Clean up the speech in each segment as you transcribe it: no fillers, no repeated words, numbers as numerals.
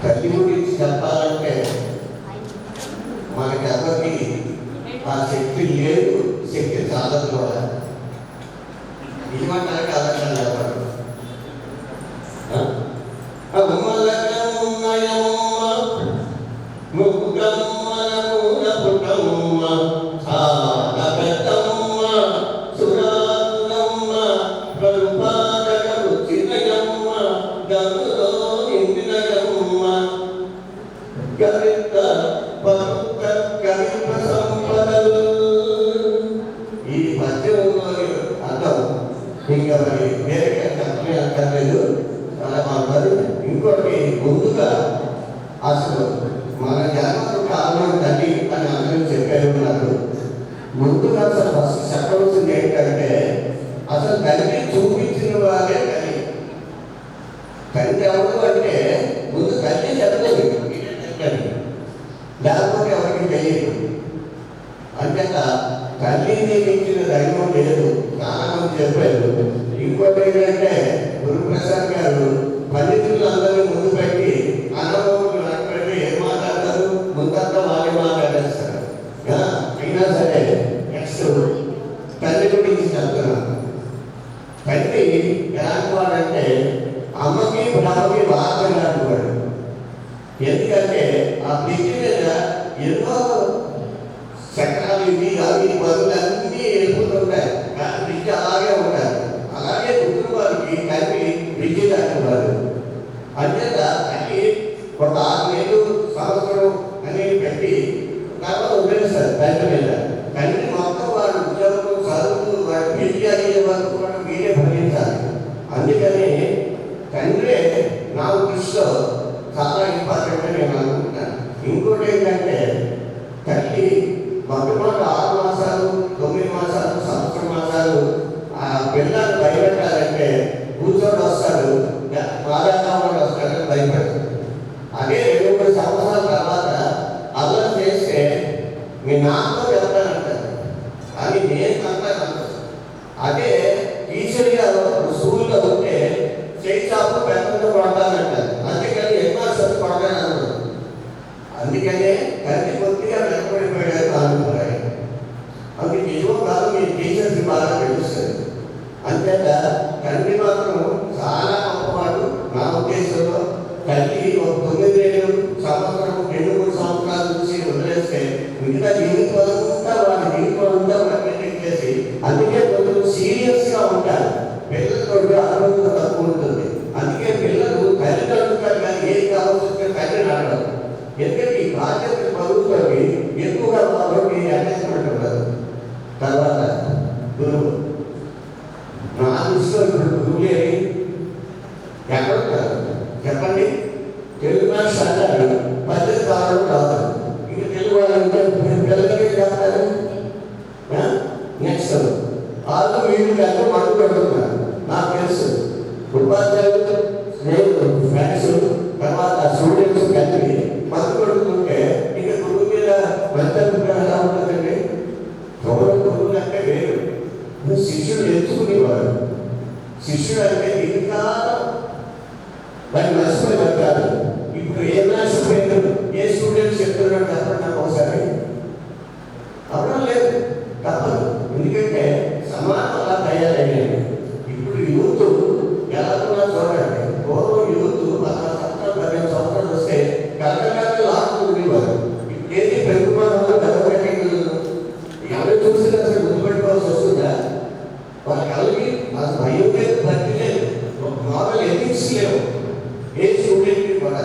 తల్లి గురించి చెప్పాలంటే మనకి ఎవరికి ఆ శక్తి లేదు, శక్తి చాలదు కూడా. ఇవ్వటానికి కాదంటారు ఎవరు ఈ పద్యంలో అర్థం ఇంకా మరి వేరే చెప్పలే అంటలేదు, చాలా బాగుంటుంది. ఇంకోటి ముందుగా అసలు మన జన్మకు కారణం తల్లి అని అందరూ చెప్పారు ఉన్నారు. ముందుగా అసలు ఫస్ట్ చెప్పవలసింది ఏంటంటే అసలు తల్లి చూపించిన వారే తల్లి. తల్లి ఎవరు అంటే ముందు తల్లి చెప్పలేదు, లేకపోతే ఎవరికి తెలియదు. అంతేత తల్లిని మించిన దైవం లేదు, చాలా మంది చెప్పారు. ఇంకోటి ఏంటంటే గురుప్రసాద్ గారు పండితులందరినీ ముందు పెట్టి అనుభవం పెట్టి ఏం మాట్లాడతారు, ముందంతా వాళ్ళే మాట్లాడేస్తారు. అయినా సరే నెక్స్ట్ తల్లి గురించి చెప్తున్నాను. తల్లి ఎలాంటి వాడంటే అమ్మకి బ్రహ్మకి బాగా లాంటి వాడు. ఎందుకంటే ఆ బ్రిడ్జి మీద ఎన్నో చక్రాలు ఇవి అవి బదులు అన్నీ వెళ్ళిపోతుంటాయి, కానీ బ్రిడ్జి అలాగే ఉంటారు. అలాగే పుట్టిన వారికి తల్లి బ్రిడ్జి దాటివారు. అంచేత తల్లి ఒక 6 నెలలు సంవత్సరం అని పెట్టి తర్వాత వదిలేస్తారు తండ్రి మీద. తండ్రి మొత్తం వాడు ఉద్యోగం చదువు వాడు పెళ్లి అయ్యే వరకు కూడా మీరే భరించాలి. అందుకని తండ్రి నా దృష్టిలో చాలా ఇంపార్టెంట్ అని నేను అనుకుంటున్నాను. ఇంకోటి ఏంటంటే తల్లి మొట్టమొదటి 6 మాసాలు 9 మాసాలు సంవత్సరం మాసాలు ఆ పిల్లలు భయపెట్టాలంటే కూర్చోడు వస్తాడు, మాదాకాడు వస్తాడు, భయపెడతాడు. అదే 2-3 సంవత్సరాల తర్వాత అల్లరి చేస్తే మీ నాన్నతో వెళ్తానంటారు, కానీ నేను అంటాను. అదే టీచర్ గారు స్కూల్లో ఉంటే చేయి చాపు పెద్దతో కొడతానంటారు, అందుకని ఎన్నోసార్లు కొడతాను. అందుకనే తల్లి కొద్దిగా వెనకబడిపోయాడు అనుకున్నాయి. అందుకు నిజం కాదు, మీ టీచర్స్ బాగా తెలుస్తుంది. అంతేత తండ్రి మాత్రం చాలా గొప్పవాడు నా ఉద్దేశంలో. తల్లి ఒక 9 ఏళ్ళు సంవత్సరం 2-3 సంవత్సరాల నుంచి వదిలేస్తే మిగతా జీవితం అంతా వాడి జీవితం అంతా వాటిని చేసి, అందుకే కొంచెం సీరియస్గా ఉంటారు. పిల్లలతో అనుభవం తక్కువ ఉంటుంది. అందుకే పిల్లలు తల్లిదండ్రులు కానీ ఏం కావాల్సి తల్లిని అడగదు. ఎందుకంటే ఈ బాధ్యతలు పరుగుతుంది ఎక్కువగా వాళ్ళకి అటాచ్మెంట్ ఉండదు. తర్వాత గురువు నా దృష్టిలో ఇప్పుడు గురువులే ఎక్కడుంటారు చెప్పండి. తెలుగు భాష అంటారు, పద్ధతి కావడం కాదు. ఇంకా తెలుగు వాళ్ళు పిల్లలకి చెప్తారు. నెక్స్ట్ వాళ్ళు వీళ్ళు కలిసి మడుగు పెడుతున్నారు. నాకు తెలుసు ఉపాధ్యాయులు స్నేహితులు ఫ్రెండ్స్ తర్వాత స్టూడెంట్స్ కలిపి మద్దతు పెడుతుంటే ఇంకా గురువు మీద మద్దతు ఎలా ఉంటుందండి. గురువులు అంటే వేరు, శిష్యుడు ఎంచుకునేవారు. శిష్యుడు అంటే ఇంకా వారి నష్టపోయి పడతారు. ఇప్పుడు ఏ నష్టపోయింది, ఏ స్టూడెంట్స్ చెప్తున్నాడు చెప్పండి నాకు ఒకసారి. అవడం లేదు, తప్పదు. ఎందుకంటే సమాజం అలా తయారయ్యాయి. ఇప్పుడు యూత్ ఎలా ఉన్నా చూడండి. పూర్వం యూత్ 10 సంవత్సరాలు వస్తే కలకత్తాలో ఆడుతుండేవారు. ఇప్పుడు ఏది పెరుగుమానంలో డెవలప్మెంట్ ఎవరు చూసినా అసలు గుర్తుపెట్టుకోవాల్సి వస్తుందా? వాళ్ళ కలిగి అసలు భయం లేదు, భక్తి లేదు, మామూలు ఎథిక్స్ లేవు ఏ స్టూడెంట్కి కూడా.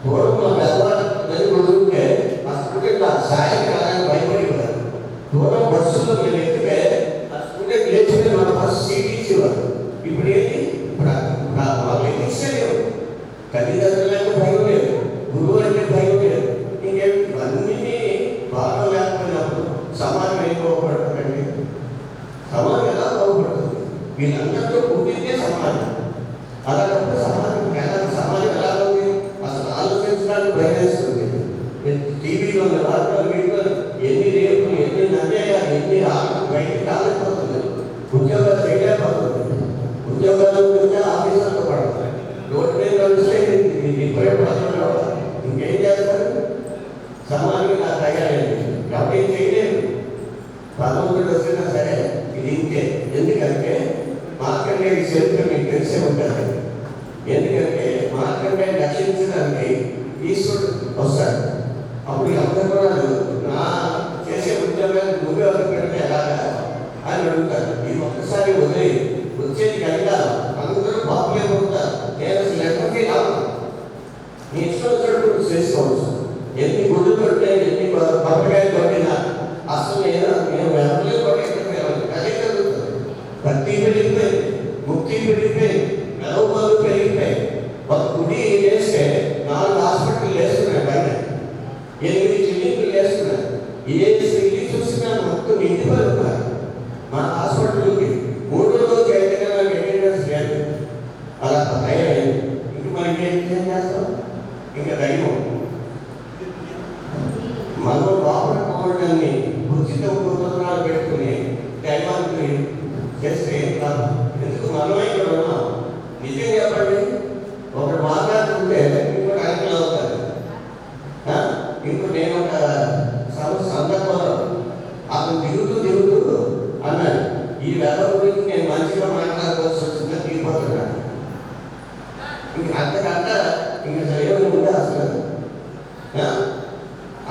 పూర్వం మా పెద్దవాళ్ళు కొడుకుంటే ఆ స్టూడెంట్ ఆ సాయంకాలానికి భయపడేవారు. దూరం బస్సులో మేము ఎక్కితే ఆ స్టూడెంట్ లేచితే మన ఫస్ట్ సీట్ ఇచ్చేవారు. ఇప్పుడు ఏంటి, ఇప్పుడు వాళ్ళు ఎథిక్సే లేవు. తల్లిదండ్రులకు భయం లేదు, గురువు అంటే భయం లేదు. ఇంకేమి అన్నీ బాగా లేకపోయినప్పుడు సమాజం ఏం బాగుపడుతుందండి? సమాజం ఎలా బాగుపడుతుంది? వీళ్ళందరితో పుట్టిందే సమాజం. అలాంటప్పుడు సమాజం ఎలా ఉంది అసలు ఆలోచించడానికి భయమేస్తుంది. టీవీలో వార్తలు వీటిలో ఎన్ని రేపులు, ఎన్ని అన్యాయాలు, ఎన్ని బయటికి రాలేకపోతుంది. ఉద్యోగాలు చేయలేకపోతుంది. ఉద్యోగాలు ఆఫీసర్తో పడుతుంది. రోడ్డు మీద నడిస్తే ఉపయోగపడుతుంది. నీ ఇష్టం వచ్చినట్టు నువ్వు చేసుకోవచ్చు. ఎన్ని గుడ్లు కొట్టినా ఎన్ని కొబ్బరికాయలు కొట్టినా అసలు నేను వెనకలే కొట్టేది అదే జరుగుతుంది. భక్తి పెరిగిపోయింది, ముక్తి పెరిగిపోయింది, మెలవలు పెరిగిపోయి ఒక గుడి వేస్తే 4 హాస్పిటల్ వేస్తున్నాయి, పైన 8 క్లినిక్లు వేస్తున్నాయి. ఏ స్త్రీని చూసినా మొత్తం నిండిపోయి ఉన్నారు. మన హాస్పిటల్కి 3 రోజు అయితే నాకు అటెండెన్స్ లేదు. అలా తయారైంది. ఇంక మనకి ఏం చేస్తాం? ఇంకా దైవం మనం లోపల పోవడాన్ని ఉచిత ఉపద్రవాలు పెట్టుకుని దైవానికి చేస్తే ఏం కాదు. ఎందుకు మనమే ఇక్కడ ఉన్నాం? నిజం చెప్పండి, ఒకటి మాట్లాడుతుంటే ఇంకోటి అంకెలు అవుతారు. ఇంకో నేను ఒక సందర్భంలో అతను దిగుతూ అన్నాడు, ఈ వేళ గురించి నేను మంచిగా మాట్లాడుకోవాల్సి వచ్చిందా దిగిపోతున్నాను. ఇంక అంతకంట ఇంక ఏమి ఉందా అసలు?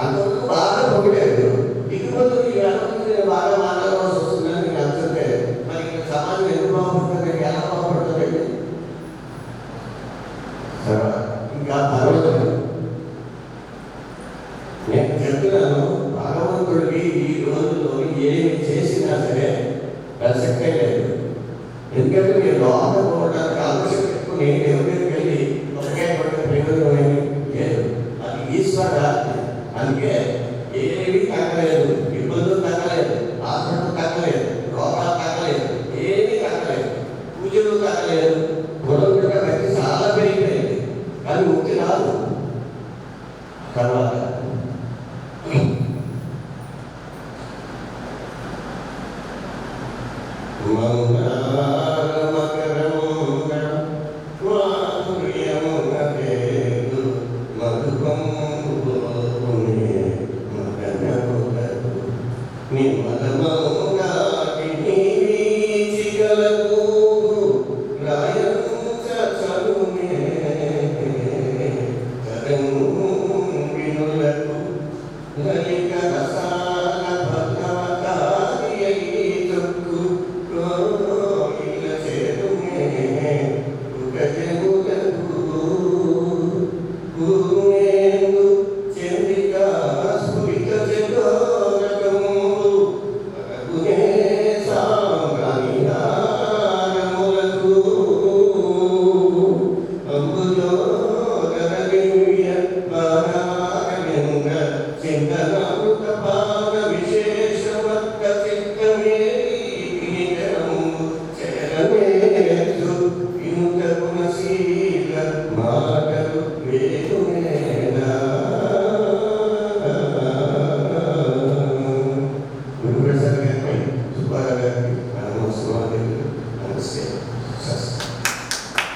అంతవరకు బాగా పొగిడాడు, దిగిపోతూ ఈ వేళ గురించి నేను బాగా మాట్లాడవలసి వస్తుందని నేను అంటుంటే మరి ఇంకా సమాజం ఎందుకు బాగుపడుతుంది, ఎలా బాగుపడుతుంది? ఇంకా పర్వాలేదు. నేను చెప్తున్నాను, భగవంతుడికి ఈ రోజుల్లో ఏమి చేసినా సరే ప్రసక్తే లేదు. ఎందుకంటే మీరు లోపల పోవడానికి ఆలోచన పెట్టుకుని ఎవరికి వెళ్ళి ఒకటే పడిన ప్రయోజనం ఏమి లేదు. అది ఈశ్వర. అందుకే ఏమీ తగ్గలేదు, ఇబ్బందులు తగ్గలేదు, హాస్పిటల్ తగ్గలేదు, రోగాలు తగ్గలేదు, ఏమీ తగ్గలేదు, పూజలు తగ్గలేదు. గుణం బట్టి చాలా పెరిగిపోయింది, కానీ ముక్తి రాదు. తర్వాత